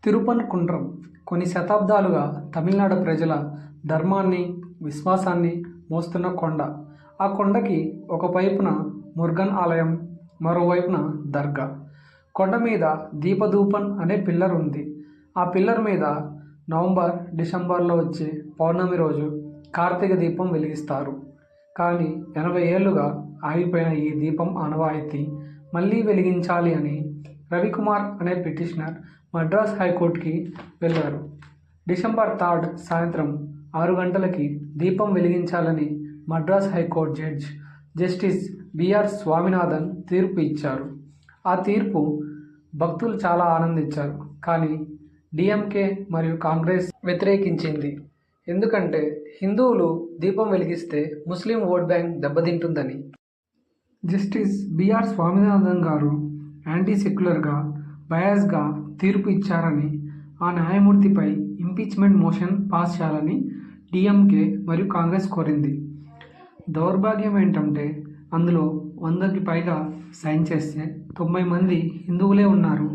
తిరుపన్కుండ్రం కొన్ని శతాబ్దాలుగా తమిళనాడు ప్రజల ధర్మాన్ని, విశ్వాసాన్ని మోస్తున్న కొండ. ఆ కొండకి ఒకవైపున మురుగన్ ఆలయం, మరోవైపున దర్గా. కొండ మీద దీపధూపన్ అనే పిల్లర్ ఉంది. ఆ పిల్లర్ మీద నవంబర్, డిసెంబర్లో వచ్చే పౌర్ణమి రోజు కార్తీక దీపం వెలిగిస్తారు. కానీ 80 ఏళ్లుగా ఆగిపోయిన ఈ దీపం ఆనవాయితీ మళ్లీ వెలిగించాలి అని రవికుమార్ అనే పిటిషనర్ మద్రాస్ హైకోర్టుకి వెళ్లారు. డిసెంబర్ 3 సాయంత్రం 6 గంటలకి దీపం వెలిగించాలని Madras high court justice B R Swaminathan తీర్పు ఇచ్చారు. ఆ తీర్పు భక్తులు చాలా ఆనందించారు. కానీ డిఎంకే మరియు కాంగ్రెస్ వ్యతిరేకించింది. ఎందుకంటే హిందువులు దీపం వెలిగిస్తే ముస్లిం ఓట్ బ్యాంక్ దెబ్బతింటుందని. జస్టిస్ బిఆర్ స్వామినాథన్ గారు యాంటీ సెక్యులర్గా, బయాస్గా తీర్పు ఇచ్చారని, ఆ న్యాయమూర్తిపై ఇంపీచ్మెంట్ మోషన్ పాస్ చేయాలని డిఎంకే మరియు కాంగ్రెస్ కోరింది. దౌర్భాగ్యం ఏంటంటే అందులో 100కి పైగా సైన్ చేస్తే 90 మంది హిందువులే ఉన్నారు.